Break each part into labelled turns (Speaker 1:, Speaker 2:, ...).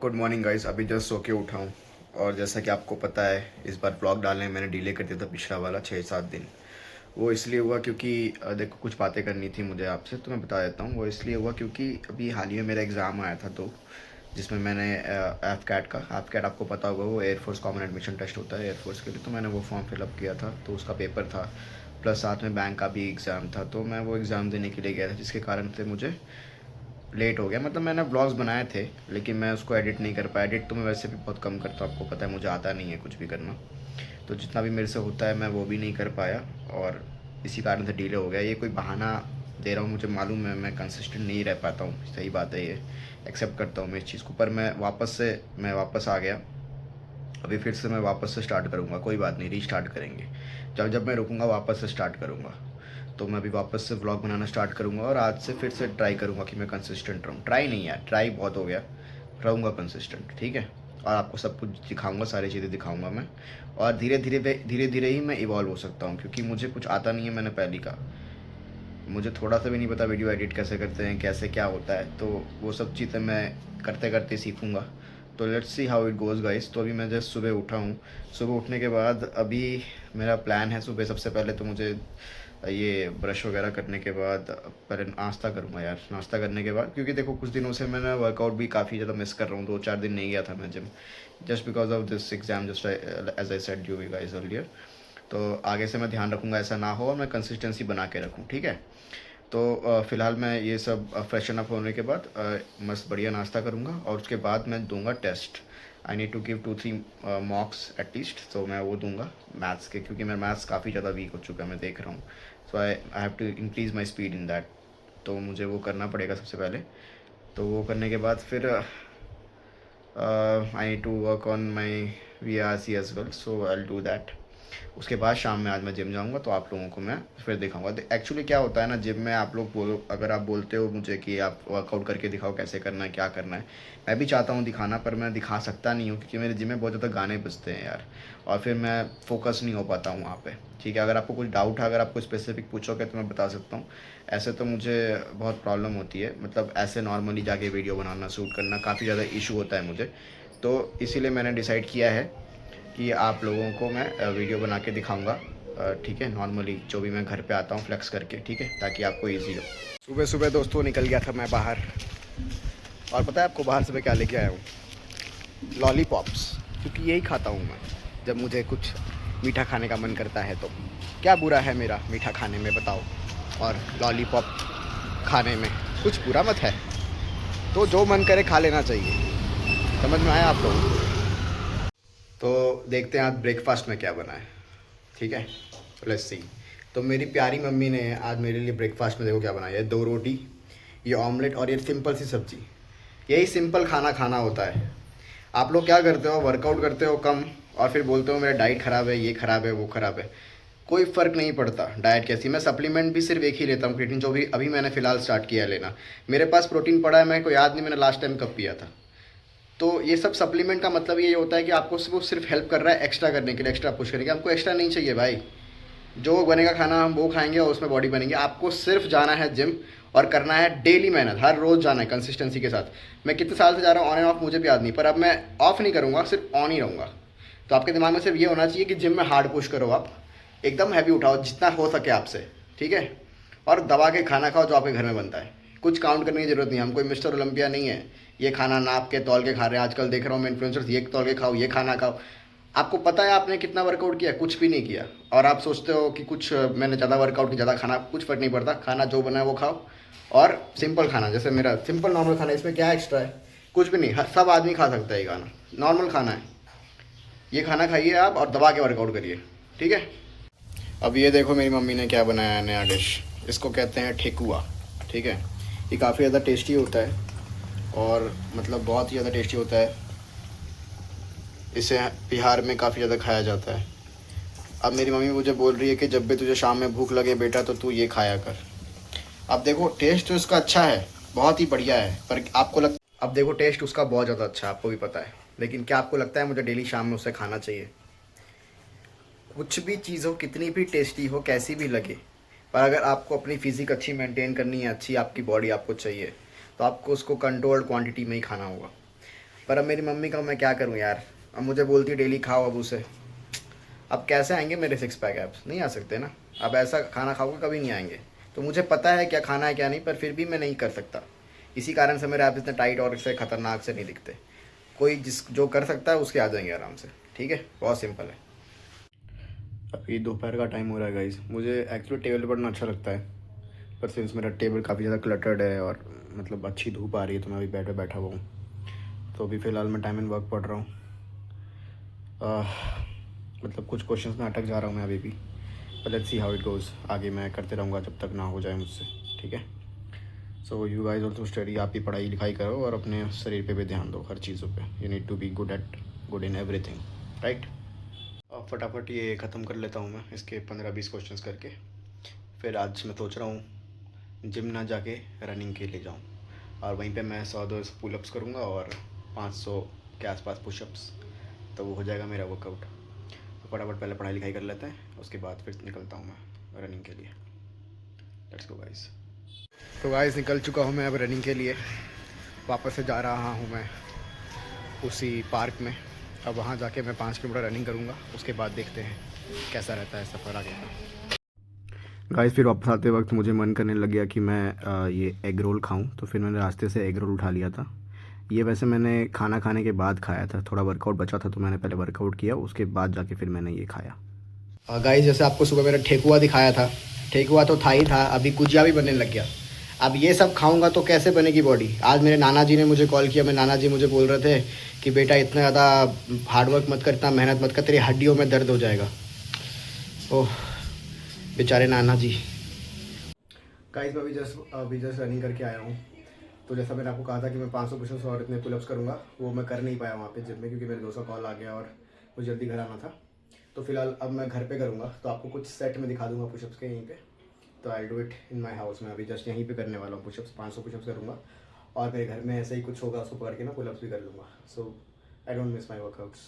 Speaker 1: Good morning guys. अभी just so के उठा हूँ और जैसा कि आपको पता है इस बार ब्लॉग डालने में मैंने डिले कर दिया था पिछला वाला 6-7 दिन। वो इसलिए हुआ क्योंकि देखो कुछ बातें करनी थी मुझे आपसे, तो मैं बता देता हूँ। वो इसलिए हुआ क्योंकि अभी हाल ही में मेरा एग्ज़ाम आया था, तो जिसमें मैंने एफ कैट आपको पता होगा, वो एयरफोर्स कॉमन एडमिशन टेस्ट होता है एयरफोर्स के लिए। तो मैंने वो फॉर्म फिलअप किया था, तो उसका पेपर था, प्लस साथ में बैंक का भी एग्ज़ाम था। तो मैं वो एग्ज़ाम देने के लिए गया था, जिसके कारण से मुझे लेट हो गया। मतलब मैंने ब्लॉग्स बनाए थे लेकिन मैं उसको एडिट नहीं कर पाया। एडिट तो मैं वैसे भी बहुत कम करता हूँ, आपको पता है मुझे आता नहीं है कुछ भी करना। तो जितना भी मेरे से होता है मैं वो भी नहीं कर पाया और इसी कारण से डिले हो गया। ये कोई बहाना दे रहा हूँ, मुझे मालूम है मैं कंसिस्टेंट नहीं रह पाता हूँ, सही बात है, ये एक्सेप्ट करता हूँ मैं इस चीज़ को। पर मैं वापस आ गया। अभी फिर से मैं वापस से स्टार्ट करूँगा, कोई बात नहीं, रीस्टार्ट करेंगे। जब जब मैं रुकूँगा वापस से स्टार्ट करूँगा। तो मैं अभी वापस से व्लॉग बनाना स्टार्ट करूँगा और आज से फिर से ट्राई करूँगा कि मैं कंसिस्टेंट रहूँ। ट्राई नहीं यार, ट्राई बहुत हो गया, रहूँगा कंसिस्टेंट, ठीक है। और आपको सब कुछ दिखाऊँगा, सारी चीज़ें दिखाऊँगा मैं। और धीरे धीरे ही मैं इवॉल्व हो सकता हूँ, क्योंकि मुझे कुछ आता नहीं है, मैंने पहले कहा। मुझे थोड़ा सा भी नहीं पता वीडियो एडिट कैसे करते हैं, कैसे क्या होता है, तो वो सब चीज़ें मैं करते करते सीखूँगा। तो let's see how it goes guys. तो अभी मैं जस्ट सुबह उठा हूँ। सुबह उठने के बाद अभी मेरा प्लान है, सुबह सबसे पहले तो मुझे ये ब्रश वगैरह करने के बाद पहले नाश्ता करूँगा यार। नाश्ता करने के बाद, क्योंकि देखो कुछ दिनों से मैंने वर्कआउट भी काफ़ी ज़्यादा मिस कर रहा हूँ, 2-4 दिन नहीं गया था मैं gym, just because of this exam, just as I said you guys earlier. तो आगे से मैं ध्यान रखूँगा ऐसा ना हो और मैं कंसिस्टेंसी बना के रखूँ, ठीक है। तो फ़िलहाल मैं ये सब फ्रेशन अप होने के बाद मस्त बढ़िया नाश्ता करूँगा और उसके बाद मैं दूंगा test. I need to give 2-3 mocks at least, तो मैं वो दूंगा मैथ्स के, क्योंकि मेरा मैथ्स काफ़ी ज़्यादा वीक हो चुका है, मैं देख रहा हूँ। So I have to increase my speed in that. तो मुझे वो करना पड़ेगा सबसे पहले। तो वो करने के बाद फिर I need to work on my VRC as well, so I will do that. उसके बाद शाम में आज मैं जिम जाऊंगा, तो आप लोगों को मैं फिर दिखाऊंगा। एक्चुअली क्या होता है ना, जिम में आप लोग बोलो, अगर आप बोलते हो मुझे कि आप वर्कआउट करके दिखाओ कैसे करना है, क्या करना है, मैं भी चाहता हूँ दिखाना, पर मैं दिखा सकता नहीं हूँ क्योंकि मेरे जिम में बहुत ज़्यादा गाने बजते हैं यार, और फिर मैं फोकस नहीं हो पाता हूँ वहाँ पे, ठीक है। अगर आपको कुछ डाउट है, अगर आपको स्पेसिफिक पूछोगे तो मैं बता सकता हूँ। ऐसे तो मुझे बहुत प्रॉब्लम होती है, मतलब ऐसे नॉर्मली जाके वीडियो बनाना, शूट करना काफ़ी ज़्यादा इशू होता है मुझे। तो इसीलिए मैंने डिसाइड किया है कि आप लोगों को मैं वीडियो बना के दिखाऊंगा, ठीक है, नॉर्मली जो भी मैं घर पे आता हूँ फ्लेक्स करके, ठीक है, ताकि आपको इजी हो। सुबह सुबह दोस्तों निकल गया था मैं बाहर, और पता है आपको बाहर से मैं क्या लेके आया हूँ? लॉलीपॉप्स, क्योंकि यही खाता हूँ मैं जब मुझे कुछ मीठा खाने का मन करता है। तो क्या बुरा है मेरा मीठा खाने में बताओ, और लॉलीपॉप खाने में कुछ बुरा मत है। तो जो मन करे खा लेना चाहिए, समझ में आया आप लोगों को? तो देखते हैं आज ब्रेकफास्ट में क्या बना है, ठीक है, लेट्स सी। तो मेरी प्यारी मम्मी ने आज मेरे लिए ब्रेकफास्ट में देखो क्या बनाया है, 2 रोटी, ये ऑमलेट और ये सिंपल सी सब्जी। यही सिंपल खाना खाना होता है। आप लोग क्या करते हो, वर्कआउट करते हो कम और फिर बोलते हो मेरा डाइट ख़राब है, ये ख़राब है, वो ख़राब है। कोई फ़र्क नहीं पड़ता डाइट कैसी। मैं सप्लीमेंट भी सिर्फ एक ही लेता हूँ, क्रिएटिन, जो भी अभी मैंने फ़िलहाल स्टार्ट किया है लेना। मेरे पास प्रोटीन पड़ा है, मेरे को याद नहीं मैंने लास्ट टाइम कब पिया था। तो ये सब सप्लीमेंट का मतलब ये होता है कि आपको वो सिर्फ हेल्प कर रहा है एक्स्ट्रा करने के लिए, एक्स्ट्रा पुश करने के। हमको एक्स्ट्रा नहीं चाहिए भाई, जो बनेगा खाना हम वो खाएंगे और उसमें बॉडी बनेंगे। आपको सिर्फ जाना है जिम और करना है डेली मेहनत, हर रोज़ जाना है कंसिस्टेंसी के साथ। मैं कितने साल से जा रहा हूँ ऑन एंड ऑफ मुझे भी याद नहीं, पर अब मैं ऑफ नहीं करूँगा, सिर्फ ऑन ही रहूँगा। तो आपके दिमाग में सिर्फ ये होना चाहिए कि जिम में हार्ड पुश करो, आप एकदम हैवी उठाओ जितना हो सके आपसे, ठीक है। और दबा के खाना खाओ जो आपके घर में बनता है। कुछ काउंट करने की ज़रूरत नहीं है, हम कोई मिस्टर ओलंपिया नहीं है ये खाना नाप के तौल के खा रहे हैं। आजकल देख रहा हूँ मैं इन्फ्लुएंसर्स, ये तौल के खाओ, ये खाना खाओ। आपको पता है आपने कितना वर्कआउट किया? कुछ भी नहीं किया। और आप सोचते हो कि कुछ मैंने ज़्यादा वर्कआउट की, ज़्यादा खाना, कुछ फर्क नहीं पड़ता। खाना जो बना है वो खाओ, और सिंपल खाना, जैसे मेरा सिंपल नॉर्मल खाना, इसमें क्या एक्स्ट्रा है? कुछ भी नहीं, सब आदमी खा सकता है ये खाना, नॉर्मल खाना है। ये खाना खाइए आप और दबा के वर्कआउट करिए, ठीक है। अब ये देखो मेरी मम्मी ने क्या बनाया है नया डिश, इसको कहते हैं ठेकुआ, ठीक है। ये काफ़ी ज़्यादा टेस्टी होता है, और मतलब बहुत ही ज़्यादा टेस्टी होता है। इसे बिहार में काफ़ी ज़्यादा खाया जाता है। अब मेरी मम्मी मुझे बोल रही है कि जब भी तुझे शाम में भूख लगे बेटा तो तू ये खाया कर। अब देखो टेस्ट तो इसका अच्छा है, बहुत ही बढ़िया है, पर आपको अब देखो टेस्ट उसका बहुत ज़्यादा अच्छा है, आपको भी पता है, लेकिन क्या आपको लगता है मुझे डेली शाम में उसे खाना चाहिए? कुछ भी चीज़ हो, कितनी भी टेस्टी हो, कैसी भी लगे, पर अगर आपको अपनी फ़िज़िक अच्छी मेंटेन करनी है, अच्छी आपकी बॉडी आपको चाहिए, तो आपको उसको कंट्रोल्ड क्वांटिटी में ही खाना होगा। पर अब मेरी मम्मी का मैं क्या करूँ यार, अब मुझे बोलती है डेली खाओ अब उसे। अब कैसे आएंगे मेरे 6 पैक एब्स, नहीं आ सकते ना। अब ऐसा खाना खाओगे कभी नहीं आएंगे। तो मुझे पता है क्या खाना है क्या नहीं, पर फिर भी मैं नहीं कर सकता। इसी कारण से मेरे एब्स इतने टाइट और इससे ख़तरनाक से नहीं दिखते। कोई जिस जो कर सकता है उसके आ जाएंगे आराम से, ठीक है, बहुत सिंपल है। अभी दोपहर का टाइम हो रहा है गाइस। मुझे एक्चुअली टेबल पर पढ़ना अच्छा लगता है, पर सिंस मेरा टेबल काफ़ी ज़्यादा क्लटर्ड है और मतलब अच्छी धूप आ रही है, तो मैं अभी बेड पे बैठा हुआ हूँ। तो अभी फ़िलहाल मैं टाइम एंड वर्क पढ़ रहा हूँ। मतलब कुछ क्वेश्चंस में अटक जा रहा हूँ मैं अभी भी, पर let's see how it goes. आगे मैं करते रहूँगा जब तक ना हो जाए मुझसे, ठीक है। So you guys also study, आप भी पढ़ाई लिखाई करो और अपने शरीर पे भी ध्यान दो, हर चीज़ों पे। You need to be good in everything, right. अब फटाफट ये ख़त्म कर लेता हूँ मैं इसके 15-20 क्वेश्चंस करके। फिर आज मैं सोच रहा हूँ जिम ना जाके रनिंग के लिए जाऊँ, और वहीं पे मैं 100-200 पुलअप्स करूँगा और 500 के आसपास पुशअप्स, तो वो हो जाएगा मेरा वर्कआउट। तो फटाफट पहले पढ़ाई लिखाई कर लेते हैं, उसके बाद फिर निकलता हूँ मैं रनिंग के लिए। Let's go guys. तो गाइस निकल चुका हूँ मैं अब रनिंग के लिए। वापस से जा रहा हूँ मैं उसी पार्क में। अब वहाँ जाके मैं 5 किलोमीटर रनिंग करूँगा, उसके बाद देखते हैं कैसा रहता है सफ़र आगे का। गाइस फिर वापस आते वक्त मुझे मन करने लग गया कि मैं ये एग रोल खाऊं, तो फिर मैंने रास्ते से एग रोल उठा लिया था। ये वैसे मैंने खाना खाने के बाद खाया था, थोड़ा वर्कआउट बचा था तो मैंने पहले वर्कआउट किया, उसके बाद जाके फिर मैंने ये खाया। गाइस जैसे आपको सुबह मेरा ठेकुआ दिखाया था, ठेकुआ तो था ही था, अभी गुजिया भी बनने लग गया। अब ये सब खाऊंगा तो कैसे बनेगी बॉडी। आज मेरे नाना जी ने मुझे कॉल किया, मेरे नाना जी मुझे बोल रहे थे कि बेटा इतना ज़्यादा हार्डवर्क मत कर, इतना मेहनत मत कर, तेरी हड्डियों में दर्द हो जाएगा। ओह बेचारे नाना जी। गाइस मैं अभी जस्ट रनिंग करके आया हूँ। तो जैसा मैंने आपको कहा था कि मैं 500 पुशअप्स और इतने पुलअप्स करूँगा, वो मैं कर नहीं पाया वहाँ पे जिम में, क्योंकि मेरे दोस्त का कॉल आ गया और मुझे जल्दी घर आना था। तो फिलहाल अब मैं घर पे करूँगा, तो आपको कुछ सेट में दिखा दूँगा पुशअप्स के यहीं पे। तो I do it in my house में, अभी जस्ट यहीं पे करने वाला हूँ पुशअप्स। 500 पुशअप्स करूँगा और मेरे घर में ऐसे ही कुछ होगा, उसको पकड़ के ना पुलअप्स भी कर लूँगा। So I don't miss my workouts,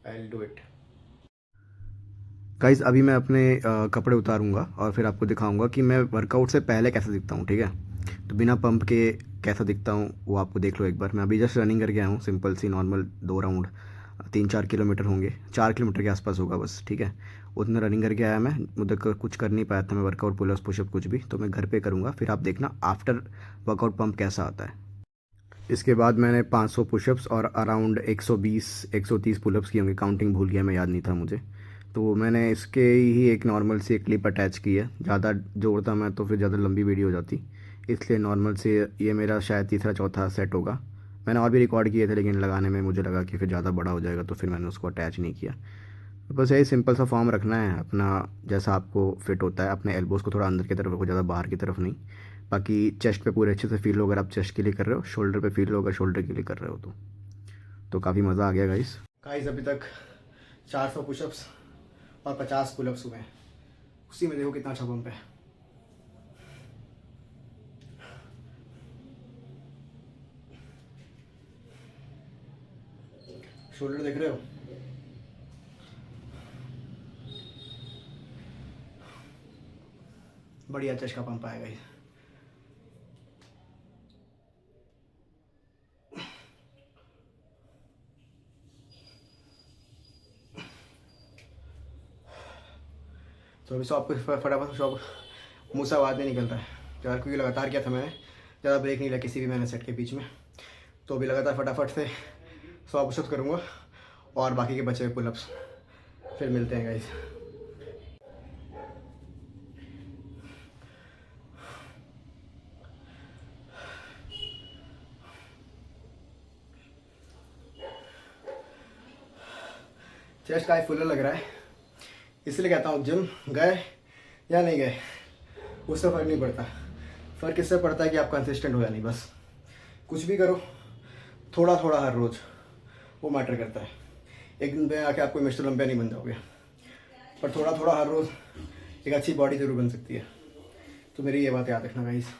Speaker 1: I will do it. Guys अभी मैं अपने कपड़े उतारूँगा और फिर आपको दिखाऊँगा कि मैं वर्कआउट से पहले कैसा दिखता हूँ, ठीक है। तो बिना पंप के कैसा दिखता हूँ वो आपको देख लो एक बार। मैं अभी जस्ट रनिंग करके आया हूँ, सिंपल सी नॉर्मल 2 राउंड, 3-4 किलोमीटर होंगे, 4 किलोमीटर के आसपास होगा बस, ठीक है। उतना रनिंग करके आया मैं, मुझे कुछ कर नहीं पाया था मैं वर्कआउट, पुलअप्स पुशअप कुछ भी, तो मैं घर पे करूँगा। फिर आप देखना आफ्टर वर्कआउट पंप कैसा आता है। इसके बाद मैंने 500 पुशअप्स और अराउंड 120-130 पुलअप्स किए होंगे, काउंटिंग भूल गया मैं, याद नहीं था मुझे। तो मैंने इसके ही एक नॉर्मल सी एक क्लिप अटैच की है, ज़्यादा जोड़ता मैं तो फिर ज़्यादा लंबी वीडियो हो जाती, इसलिए नॉर्मल से ये मेरा शायद तीसरा चौथा सेट होगा। मैंने और भी रिकॉर्ड किए थे लेकिन लगाने में मुझे लगा कि फिर ज़्यादा बड़ा हो जाएगा, तो फिर मैंने उसको अटैच नहीं किया। बस यही सिंपल सा फॉर्म रखना है अपना, जैसा आपको फिट होता है। अपने एल्बोज़ को थोड़ा अंदर की तरफ रखो, ज़्यादा बाहर की तरफ नहीं। बाकी चेस्ट पे पूरे अच्छे से फील हो अगर आप चेस्ट के लिए कर रहे हो, शोल्डर पे फील हो अगर शोल्डर के लिए कर रहे हो तो काफ़ी मज़ा आ गया गाइस अभी तक 400 पुशअप्स और 50 पुलअप्स हुए हैं, उसी में देखो कितना अच्छा पंप है। शोल्डर देख रहे हो, बढ़िया चेस्ट का पंप आएगा ये। तो अभी शॉप फटाफट शॉप मुँह से आवाज़ नहीं निकल रहा है यार, क्योंकि लगातार किया था मैंने, ज़्यादा ब्रेक नहीं लिया किसी भी मैंने सेट के बीच में। तो अभी लगातार फटाफट से 100 पुशअप्स करूँगा और बाकी के बचे हुए पुलअप्स। फिर मिलते हैं गाइस। चेस्ट काफ़ी फुल लग रहा है, इसलिए कहता हूँ जिम गए या नहीं गए उससे फ़र्क नहीं पड़ता। फ़र्क इससे पड़ता है कि आप कंसिस्टेंट हो या नहीं, बस कुछ भी करो थोड़ा थोड़ा हर रोज़, वो मैटर करता है। एक दिन में आके आप कोई मिस्टर ओलंपिया नहीं बन जाओगे, पर थोड़ा थोड़ा हर रोज़ एक अच्छी बॉडी ज़रूर बन सकती है। तो मेरी ये बात याद रखना गाइस।